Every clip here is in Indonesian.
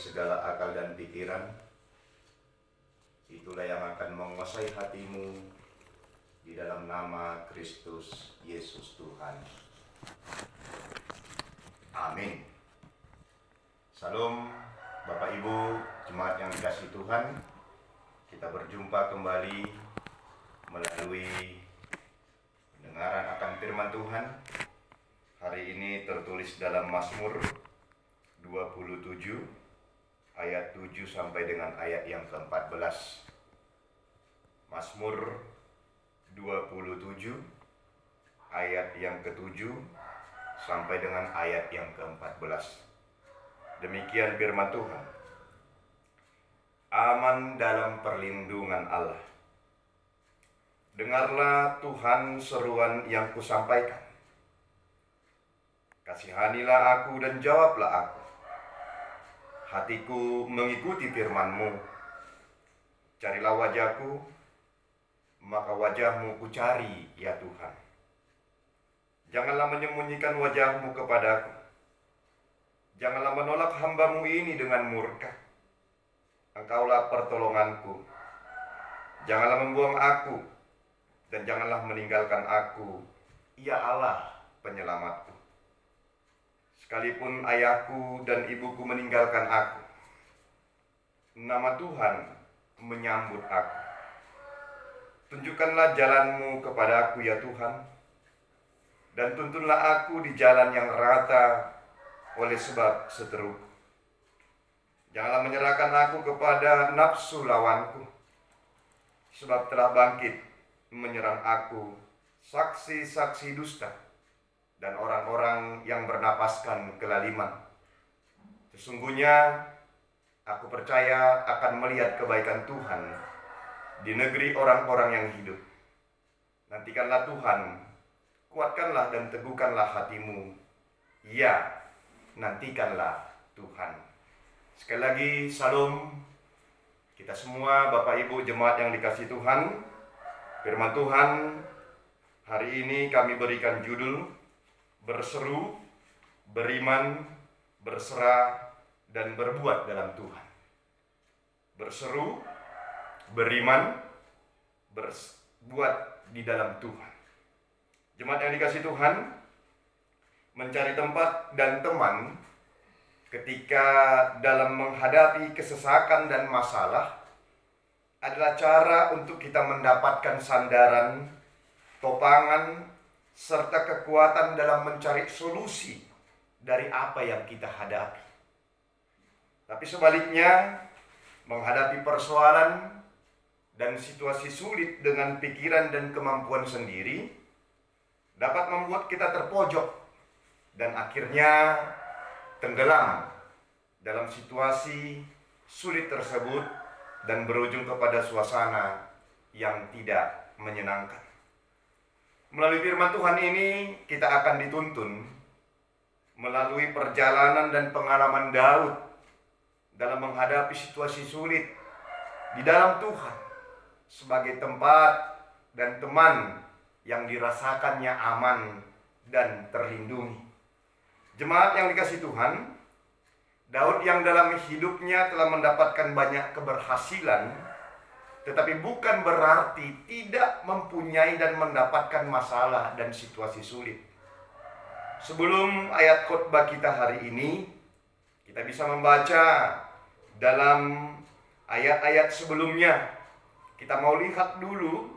segala akal dan pikiran. Itulah yang akan menguasai hatimu di dalam nama Kristus Yesus Tuhan. Amin. Salam Bapak Ibu jemaat yang dikasihi Tuhan. Kita berjumpa kembali melalui pendengaran akan firman Tuhan. Hari ini tertulis dalam Mazmur 27 ayat 7 sampai dengan ayat yang ke-14. Mazmur 27 ayat yang ke-7 sampai dengan ayat yang ke-14. Demikian firman Tuhan. Aman dalam perlindungan Allah. Dengarlah Tuhan seruan yang kusampaikan. Kasihanilah aku dan jawablah aku. Hatiku mengikuti firman-Mu. Carilah wajahku, maka wajah-Mu kucari, ya Tuhan. Janganlah menyembunyikan wajah-Mu kepadaku. Janganlah menolak hamba-Mu ini dengan murka. Engkaulah pertolonganku. Janganlah membuang aku, dan janganlah meninggalkan aku, ya Allah penyelamatku. Sekalipun ayahku dan ibuku meninggalkan aku, nama Tuhan menyambut aku. Tunjukkanlah jalan-Mu kepadaku, ya Tuhan, dan tuntunlah aku di jalan yang rata oleh sebab seteru. Janganlah menyerahkan aku kepada nafsu lawanku, sebab telah bangkit menyerang aku saksi-saksi dusta dan orang-orang yang bernapaskan kelaliman. Sesungguhnya aku percaya akan melihat kebaikan Tuhan di negeri orang-orang yang hidup. Nantikanlah Tuhan, kuatkanlah dan teguhkanlah hatimu. Ya, nantikanlah Tuhan. Sekali lagi, salam. Kita semua Bapak Ibu jemaat yang dikasihi Tuhan. Firman Tuhan hari ini kami berikan judul berseru, beriman, berserah, dan berbuat dalam Tuhan. Berseru, beriman, berbuat di dalam Tuhan. Jemaat yang dikasihi Tuhan, mencari tempat dan teman ketika dalam menghadapi kesesakan dan masalah adalah cara untuk kita mendapatkan sandaran, topangan, serta kekuatan dalam mencari solusi dari apa yang kita hadapi. Tapi sebaliknya, menghadapi persoalan dan situasi sulit dengan pikiran dan kemampuan sendiri dapat membuat kita terpojok dan akhirnya tenggelam dalam situasi sulit tersebut dan berujung kepada suasana yang tidak menyenangkan. Melalui firman Tuhan ini kita akan dituntun melalui perjalanan dan pengalaman Daud dalam menghadapi situasi sulit di dalam Tuhan sebagai tempat dan teman yang dirasakannya aman dan terlindungi. Jemaat yang dikasihi Tuhan, Daud yang dalam hidupnya telah mendapatkan banyak keberhasilan, tetapi bukan berarti tidak mempunyai dan mendapatkan masalah dan situasi sulit. Sebelum ayat khotbah kita hari ini, kita bisa membaca dalam ayat-ayat sebelumnya. Kita mau lihat dulu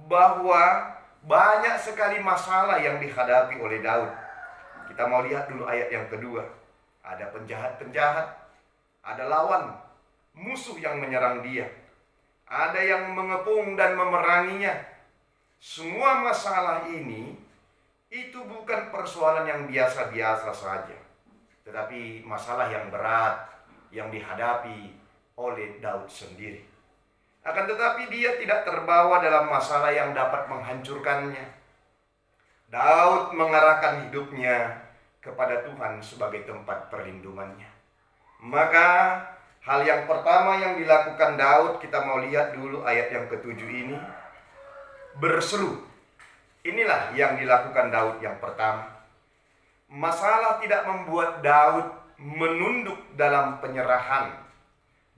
bahwa banyak sekali masalah yang dihadapi oleh Daud. Kita mau lihat dulu ayat yang kedua. Ada penjahat-penjahat, ada lawan, musuh yang menyerang dia. Ada yang mengepung dan memeranginya. Semua masalah ini, itu bukan persoalan yang biasa-biasa saja. Tetapi masalah yang berat yang dihadapi oleh Daud sendiri. Akan tetapi dia tidak terbawa dalam masalah yang dapat menghancurkannya. Daud mengarahkan hidupnya kepada Tuhan sebagai tempat perlindungannya. Maka hal yang pertama yang dilakukan Daud, kita mau lihat dulu ayat yang ke-7 ini. Berseru. Inilah yang dilakukan Daud yang pertama. Masalah tidak membuat Daud menunduk dalam penyerahan.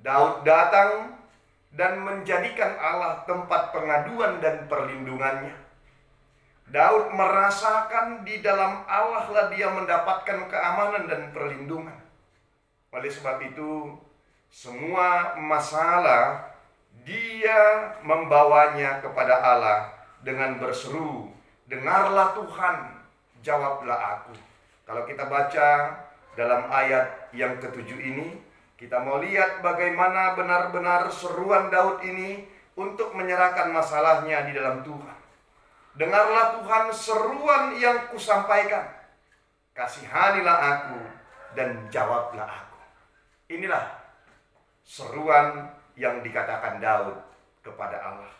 Daud datang dan menjadikan Allah tempat pengaduan dan perlindungannya. Daud merasakan di dalam Allah lah dia mendapatkan keamanan dan perlindungan. Oleh sebab itu, semua masalah dia membawanya kepada Allah dengan berseru, "Dengarlah Tuhan, jawablah aku." Kalau kita baca dalam ayat yang ketujuh ini, kita mau lihat bagaimana benar-benar seruan Daud ini untuk menyerahkan masalahnya di dalam Tuhan. "Dengarlah Tuhan seruan yang kusampaikan, kasihanilah aku dan jawablah aku." Inilah seruan yang dikatakan Daud kepada Allah.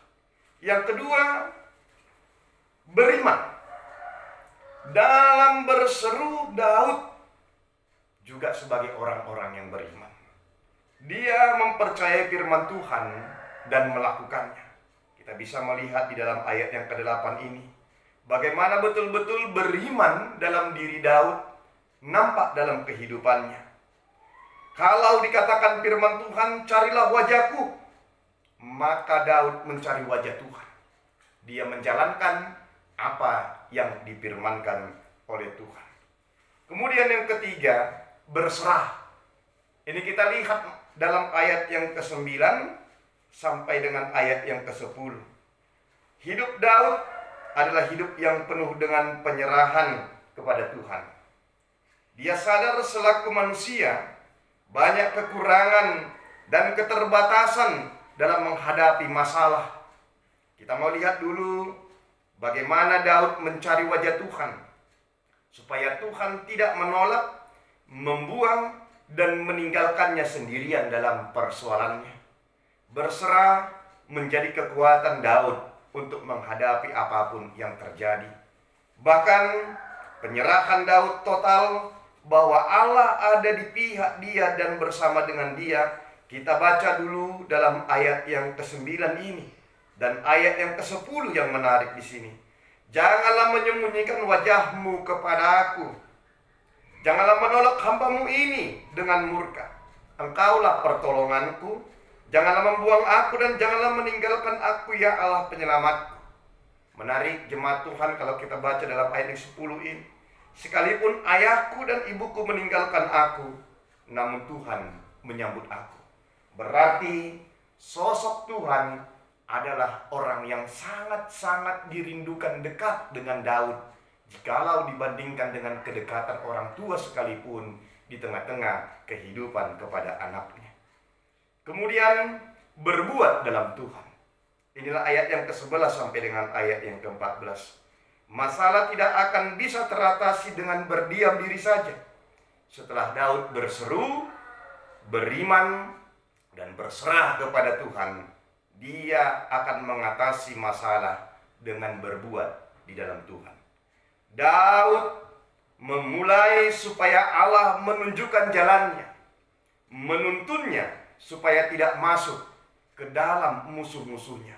Yang kedua, beriman. Dalam berseru, Daud juga sebagai orang-orang yang beriman. Dia mempercayai firman Tuhan dan melakukannya. Kita bisa melihat di dalam ayat yang ke-8 ini, bagaimana betul-betul beriman dalam diri Daud nampak dalam kehidupannya. Kalau dikatakan firman Tuhan, "Carilah wajahku," maka Daud mencari wajah Tuhan. Dia menjalankan apa yang difirmankan oleh Tuhan. Kemudian yang ketiga, berserah. Ini kita lihat dalam ayat yang ke-9 sampai dengan ayat yang ke-10. Hidup Daud adalah hidup yang penuh dengan penyerahan kepada Tuhan. Dia sadar selaku manusia banyak kekurangan dan keterbatasan dalam menghadapi masalah. Kita mau lihat dulu bagaimana Daud mencari wajah Tuhan, supaya Tuhan tidak menolak, membuang, dan meninggalkannya sendirian dalam persoalannya. Berserah menjadi kekuatan Daud untuk menghadapi apapun yang terjadi. Bahkan penyerahan Daud total bahwa Allah ada di pihak dia dan bersama dengan dia. Kita baca dulu dalam ayat yang ke-9 ini dan ayat yang ke-10 yang menarik di sini. "Janganlah menyembunyikan wajahmu kepada aku. Janganlah menolak hamba-mu ini dengan murka. Engkaulah pertolonganku. Janganlah membuang aku dan janganlah meninggalkan aku, ya Allah penyelamatku." Menarik jemaat Tuhan kalau kita baca dalam ayat yang 10 ini. "Sekalipun ayahku dan ibuku meninggalkan aku, namun Tuhan menyambut aku." Berarti sosok Tuhan adalah orang yang sangat-sangat dirindukan dekat dengan Daud, jikalau dibandingkan dengan kedekatan orang tua sekalipun di tengah-tengah kehidupan kepada anaknya. Kemudian berbuat dalam Tuhan. Inilah ayat yang ke-11 sampai dengan ayat yang ke-14. Masalah tidak akan bisa teratasi dengan berdiam diri saja. Setelah Daud berseru, beriman, dan berserah kepada Tuhan, dia akan mengatasi masalah dengan berbuat di dalam Tuhan. Daud memulai supaya Allah menunjukkan jalannya, menuntunnya supaya tidak masuk ke dalam musuh-musuhnya.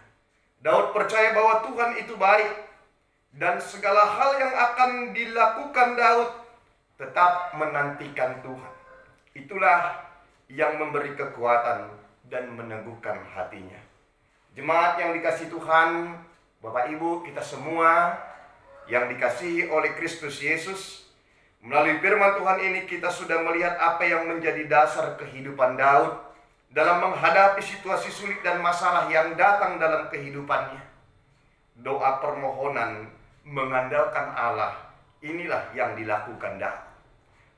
Daud percaya bahwa Tuhan itu baik, dan segala hal yang akan dilakukan Daud tetap menantikan Tuhan. Itulah yang memberi kekuatan dan meneguhkan hatinya. Jemaat yang dikasihi Tuhan, Bapak Ibu, kita semua yang dikasihi oleh Kristus Yesus, melalui firman Tuhan ini kita sudah melihat apa yang menjadi dasar kehidupan Daud dalam menghadapi situasi sulit dan masalah yang datang dalam kehidupannya. Doa permohonan mengandalkan Allah, inilah yang dilakukan Daud.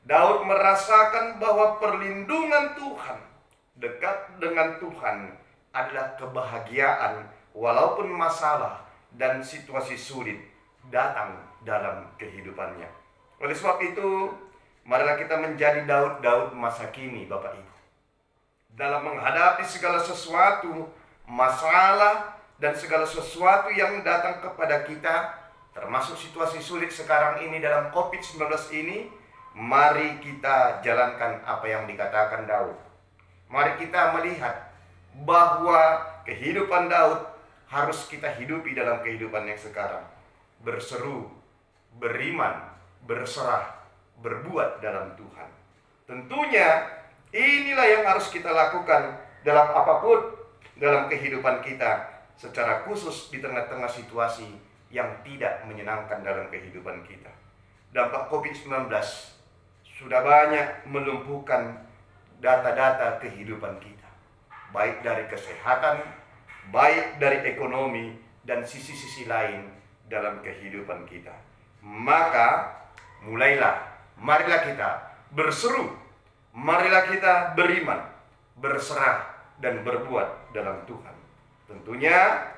Daud merasakan bahwa perlindungan Tuhan, dekat dengan Tuhan adalah kebahagiaan walaupun masalah dan situasi sulit datang dalam kehidupannya. Oleh sebab itu, marilah kita menjadi Daud-Daud masa kini, Bapak Ibu. Dalam menghadapi segala sesuatu, masalah dan segala sesuatu yang datang kepada kita, termasuk situasi sulit sekarang ini dalam COVID-19 ini, mari kita jalankan apa yang dikatakan Daud. Mari kita melihat bahwa kehidupan Daud harus kita hidupi dalam kehidupan yang sekarang. Berseru, beriman, berserah, berbuat dalam Tuhan. Tentunya inilah yang harus kita lakukan dalam apapun dalam kehidupan kita, secara khusus di tengah-tengah situasi yang tidak menyenangkan dalam kehidupan kita. Dampak COVID-19 sudah banyak melumpuhkan data-data kehidupan kita, baik dari kesehatan, baik dari ekonomi, dan sisi-sisi lain dalam kehidupan kita. Maka marilah kita berseru, marilah kita beriman, berserah, dan berbuat dalam Tuhan. Tentunya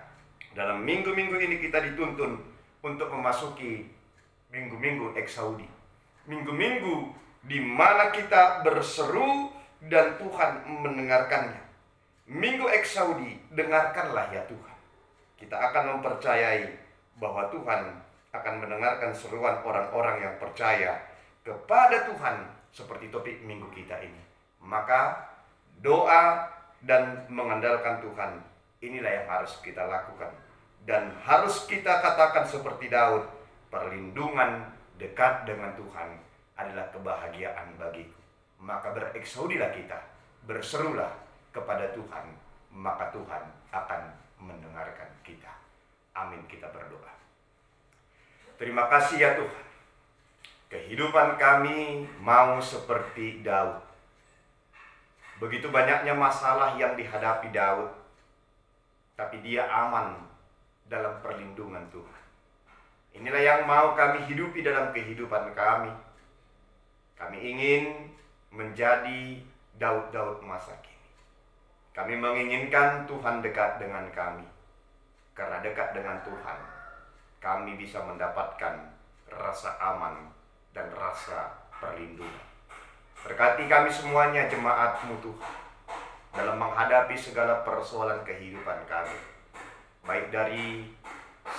dalam minggu-minggu ini kita dituntun untuk memasuki minggu-minggu Eksaudi, minggu-minggu di mana kita berseru dan Tuhan mendengarkannya. Minggu Eksaudi, dengarkanlah ya Tuhan. Kita akan mempercayai bahwa Tuhan akan mendengarkan seruan orang-orang yang percaya kepada Tuhan seperti topik minggu kita ini. Maka doa dan mengandalkan Tuhan, inilah yang harus kita lakukan. Dan harus kita katakan seperti Daud, perlindungan dekat dengan Tuhan adalah kebahagiaan bagiku. Maka bereksaudilah kita, berserulah kepada Tuhan, maka Tuhan akan mendengarkan kita. Amin, kita berdoa. Terima kasih ya Tuhan. Kehidupan kami mau seperti Daud. Begitu banyaknya masalah yang dihadapi Daud, tapi dia aman dalam perlindungan Tuhan. Inilah yang mau kami hidupi dalam kehidupan kami. Kami ingin menjadi Daud-Daud masa kini. Kami menginginkan Tuhan dekat dengan kami. Karena dekat dengan Tuhan, kami bisa mendapatkan rasa aman dan rasa perlindungan. Berkati kami semuanya jemaat-Mu Tuhan, dalam menghadapi segala persoalan kehidupan kami, baik dari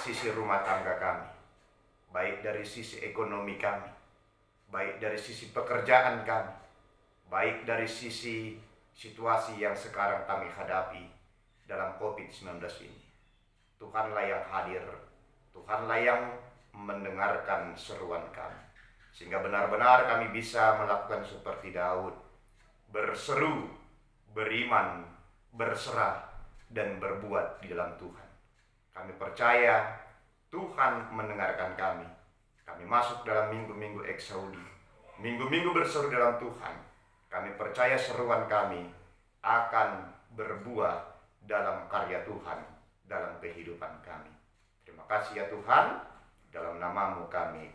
sisi rumah tangga kami, baik dari sisi ekonomi kami, baik dari sisi pekerjaan kami, baik dari sisi situasi yang sekarang kami hadapi dalam COVID-19 ini. Tuhanlah yang hadir, Tuhanlah yang mendengarkan seruan kami, sehingga benar-benar kami bisa melakukan seperti Daud, berseru, beriman, berserah, dan berbuat di dalam Tuhan. Kami percaya Tuhan mendengarkan kami. Kami masuk dalam minggu-minggu Eksaudi, minggu-minggu berseru dalam Tuhan. Kami percaya seruan kami akan berbuah dalam karya Tuhan dalam kehidupan kami. Terima kasih ya Tuhan, dalam nama-Mu kami